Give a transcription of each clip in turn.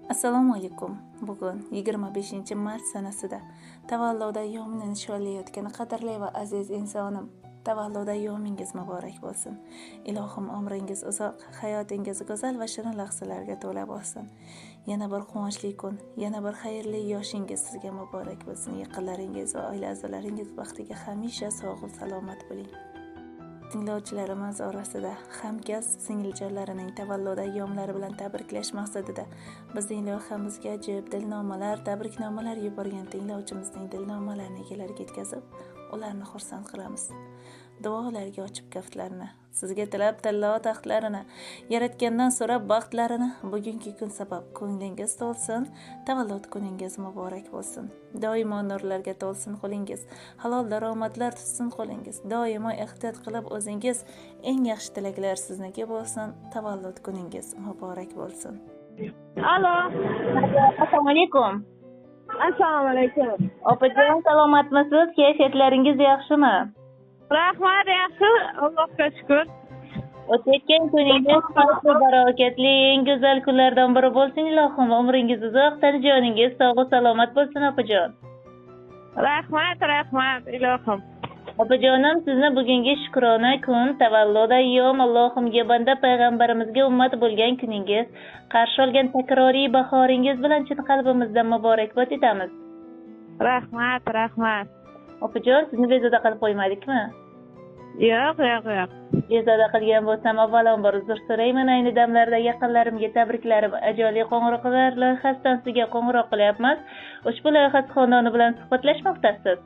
Assalomu alaykum. Bugun 25-mart sanasida tavallud ayyomini nishonlayotgan qadrli va aziz insonim, tavallud ayyomingiz muborak bo'lsin. Ilohim umringiz uzoq, hayotingiz go'zal va shirin lahzalarga to'la bo'lsin. Yana bir quvonchli kun, yana bir xayrli yoshingiz sizga muborak bo'lsin. Yaqinlaringiz va oila a'zolaringiz baxtiga hamisha sog' va salomat bo'ling. Tinglovchilarimiz orasida hamkasb singiljonlarining tavallud ayyomlari bilan tabriklash maqsadida bizning loyihamizga ajib dilnomalar, tabriknomalar yuborgan tinglovchimizning dilnomalarini egalariga yetkazib, ularni xursand qilamiz. Duolarga ochib kaftlarini, sizga tilab tillo taxtlarini, yaratgandan so'rab baxtlarini, bugungi kun sabab ko'nglingiz to'lsin, tavallud kuningiz muborak bo'lsin. Doimo nurlarga to'lsin qo'lingiz, halol daromadlar tutsin qo'lingiz. Doimo ehtiyot qilib o'zingiz, eng yaxshi tilaklar sizniki bo'lsin, tavallud kuningiz muborak bo'lsin. Alo. Assalomu alaykum. Assalomu alaykum. Opajon, salomatmisiz? Kayfiyatlaringiz yaxshimi? Rahmat, yaxshi. Allohga shukr. O'tayotgan kuningiz xayr barokatli, eng go'zal kunlardan biri bo'lsin ilohim. Umringiz uzoq, joningiz sog' va salomat bo'lsin opajon. Rahmat, ilohim. Opajonim, sizni bugungi shukrona kun, tavallud ayyom, Allohimga banda payg'ambarimizga ummat bo'lgan kuningiz, qarshi olgan takroriy bahoringiz bilan chin qalbimizdan muborakbod etamiz. Rahmat. Opajon, sizni bezovta qilib qo'ymadikmi? Yo'q. Bezovta qilgan bo'lsam, avvalambor uzr so'rayman. Ayni damlarda yaqinlarimga tabriklarim, ajoyib qo'ng'iroqlar loyihasidan sizga qo'ng'iroq qilyapmiz. Ushbu loyiha xonadoni bilan suhbatlashmoqdasiz.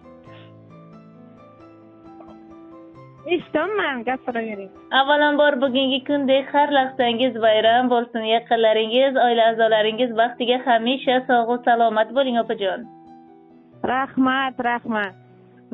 Eshitaman, gapiravering. Avvalambor bugungi kundek har lahzangiz bayram bo'lsin. Yaqinlaringiz, oila a'zolaringiz baxtiga hamisha sog' va salomat bo'ling opajon. Rahmat.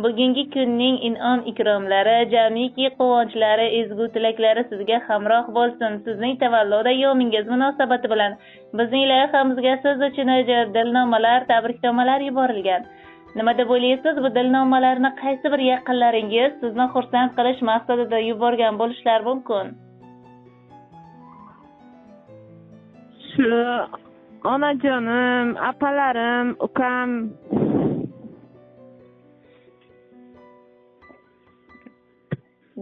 Bugungi kunning in'om ikromlari, jamiki quvonchlari, ezgu tilaklari sizga hamroh bo'lsin. Sizning tavallud ayyomingiz munosabati bilan bizning loyihamizga siz uchun ajoyib dilnomalar, tabriknomalar yuborilgan. Nima deb o'ylaysiz, bu dilnomalarni qaysi bir yaqinlaringiz sizni xursand qilish maqsadida yuborgan bo'lishlari mumkin? Shu onajonim, apalarim, ukam.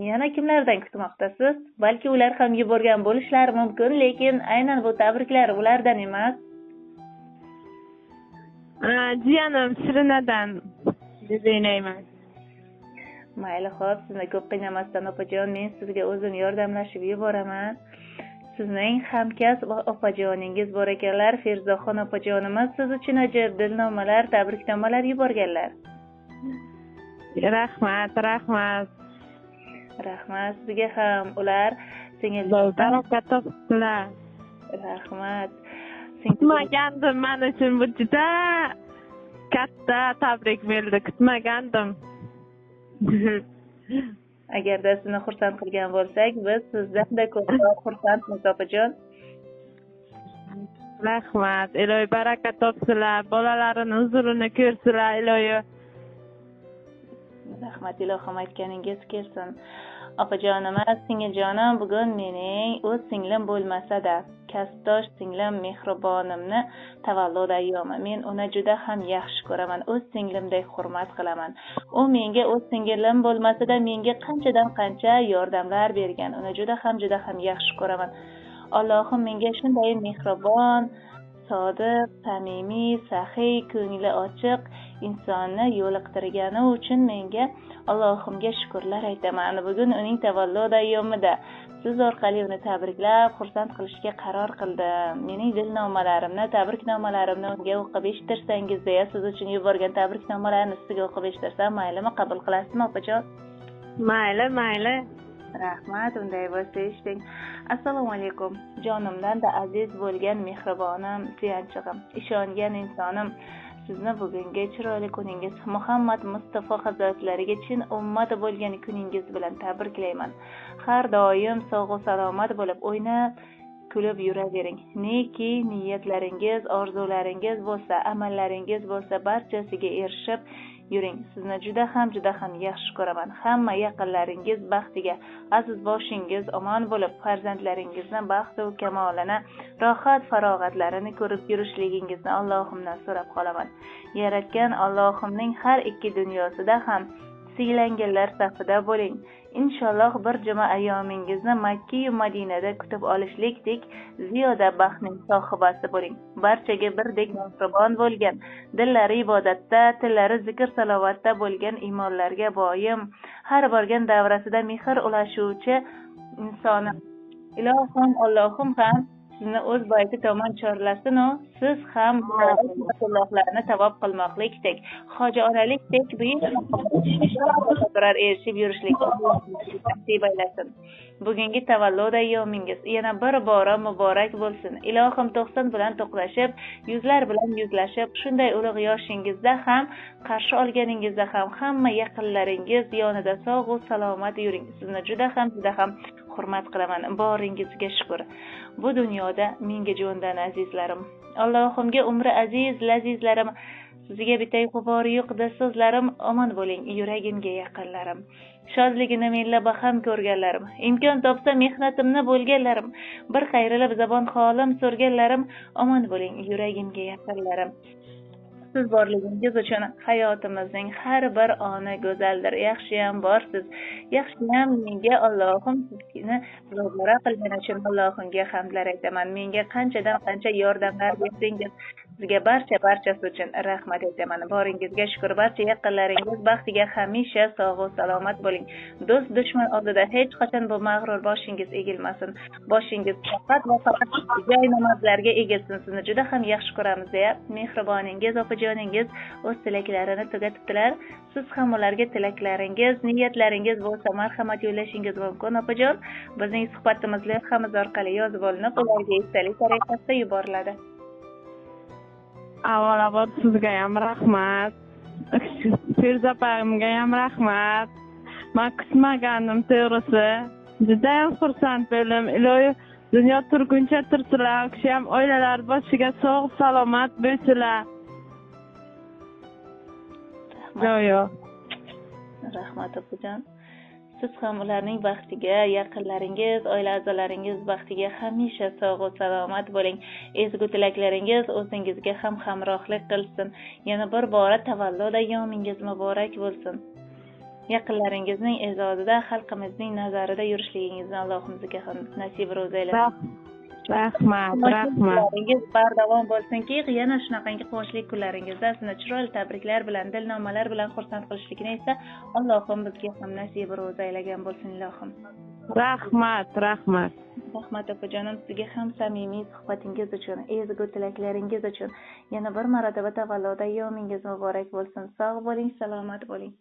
Yana kimlardan kutmoqdasiz? Balki ular ham yuborgan bo'lishlari mumkin, lekin aynan bu tabriklar ulardan emas. Jiyanim Shirinadan deb o'ylayman. Mayli, xo'p, sizni ko'p qiynamasdan opajon, men sizga o'zim yordamlashib yuboraman. Sizning hamkasb va opajoningiz bor ekanlar, Ferzoxon opajonimiz siz uchun ajoyib dilnomalar, tabriknomalar yuborganlar. Rahmat. Sizga ham ular singiljon Baraka topsinlar. Rahmat. Kutmagandim, men uchun bu juda katta tabrik bo'ldi. Kutmagandim. Agarda sizni xursand qilgan bo'lsak, biz sizdan-da ko'proq xursandmiz opajon. Rahmat. Ilohi baraka topsinlar, bolalarini huzurini ko'rsinlar ilohi. Rahmat, ilohim aytganingiz kelsin. Opajonimiz, singiljonim, bugun mening o'z singlim bo'lmasa-da, kasbdosh singlim Mehribonimni tavallud ayyomi. Men uni juda ham yaxshi ko'raman, o'z singlimdek hurmat qilaman. U menga o'z singlim bo'lmasa-da, menga qanchadan-qancha yordamlar bergan. Uni juda ham yaxshi ko'raman. Allohim menga shunday mehribon, sodiq, samimiy, saxiy, ko'ngli ochiq insonni yo'liqtirgani uchun menga Allohimga shukrlar aytaman. Bugun uning tavallud ayyomida siz orqali uni tabriklab, xursand qilishga qaror qildim. Mening dilnomalarimni, tabriknomalarimni unga o'qib eshittirsangiz deya siz uchun yuborgan tabriknomalarni sizga o'qib eshittirsam maylimi, qabul qilasizmi opajon? Mayli. Rahmat, unday bo'lsa eshiting. Assalomu alaykum. Jonimdan-da aziz bo'lgan mehribonim, suyanchig'im, ishongan insonim. Sizni bugungi chiroyli kuningiz, Muhammad Mustafa hazratlariga chin ummat bo'lgan kuningiz bilan tabriklayman. Har doim sog' va salomat bo'lib, o'ynab, kulib yuravering. Neki niyatlaringiz, orzularingiz bo'lsa, amallaringiz bo'lsa, barchasiga erishib, yuring. Sizni juda ham yaxshi ko'raman. Hamma yaqinlaringiz baxtiga, aziz boshingiz omon bo'lib, farzandlaringizni baxtu kamolini, rohat farog'atlarini ko'rib yurishligingizni Allohimdan so'rab qolaman. Yaratgan Allohimning har ikki dunyosida ham siylanganlar safida bo'ling. Inshaalloh bir juma ayyomingizni Makka-yu Madinada kutib olishlikdek ziyoda baxtning sohibasi bo'ling. Barchaga birdek mehribon bo'lgan, dillari ibodatda, tillari zikr salovatda bo'lgan iymonlarga boyim, har borgan davrasida mehr ulashuvchi insonim. Ilohim Allohim ham sizni o'z bayti tomon chorlasin-u, siz ham Allohlarni tavob qilmoqlikdek, hoji onalikdek buyuk maqomlarga erishib yurishlikni nasib aylasin. Bugungi tavallud ayyomingiz yana bir bora muborak bo'lsin. Ilohim 90 bilan to'qnashib, yuzlar bilan yuzlashib, shunday ulug' yoshingizda ham, qarshi olganingizda ham hamma yaqinlaringiz yonida sog' va salomat yuring. Sizni juda ham hurmat qilaman. Boringizga shukr. Bu dunyoda menga jondan azizlarim, Allohimga umri aziz lazizlarim, sizga bitay g'ubori yo'qda so'zlarim, omon bo'ling yuragimga yaqinlarim. Shodligini menla baham ko'rganlarim, imkon topsa mehnatimni bo'lganlarim, bir qayrilib zabon holim so'rganlarim, omon bo'ling yuragimga yaqinlarim. Siz borligingiz uchun hayotimizning har bir oni go'zaldir. Yaxshiyam borsiz. Yaxshiyam menga Allohim sizni ro'bara qilgani uchun Allohimga hamdlar aytaman. Menga qanchadan qancha yordamlar berdingiz. Sizga barchasi uchun rahmat aytaman. Boringizga shukr. Barcha yaqinlaringiz baxtiga hamisha sog' va salomat bo'ling. Do'st dushman oldida hech qachon bu mag'rur boshingiz egilmasin. Boshingiz faqat joy namozlarga egilsin. Sizni juda ham yaxshi ko'ramiz deya mehriboningiz joningiz o'z tilaklarini tugatibdilar. Siz ham ularga tilaklaringiz, niyatlaringiz bo'lsa marhamat yo'llashingiz mumkin opajon. Bizning suhbatimiz loyihamiz orqali yozib olinib, ularga esdalik tariqasida yuboriladi. Avvalambor sizga ham rahmat. Ferzapamga ham rahmat. Men kutmagandim to'g'risi. Juda ham xursand bo'ldim. Ilohi dunyo turguncha tursinlar, kishi ham oilalar boshiga sog' salomat bo'lsinlar. Rahmat opajon. Siz ham ularning baxtiga, yaqinlaringiz, oila a'zolaringiz baxtiga hamisha sog' va salomat bo'ling. Ezgu tilaklaringiz o'zingizga ham hamrohlik qilsin. Yana bir bora tavallud ayyomingiz muborak bo'lsin. Yaqinlaringizning e'zozida, xalqimizning nazarida yurishligingizni Allohim sizga ham nasib ro'za aylasin. Rahmat. Kunlaringiz bardavom bo'lsinki, yana shunaqangi quvonchli kunlaringizda sizni chiroyli tabriklar bilan, dilnomalar bilan xursand qilishlikni esa Allohim bizga ham nasib ro'za aylagan bo'lsin ilohim. Rahmat. Rahmat opajonim, sizga ham samimiy suhbatingiz uchun, ezgu tilaklaringiz uchun yana bir marotaba tavallud ayyomingiz muborak bo'lsin. Sog' bo'ling, salomat bo'ling.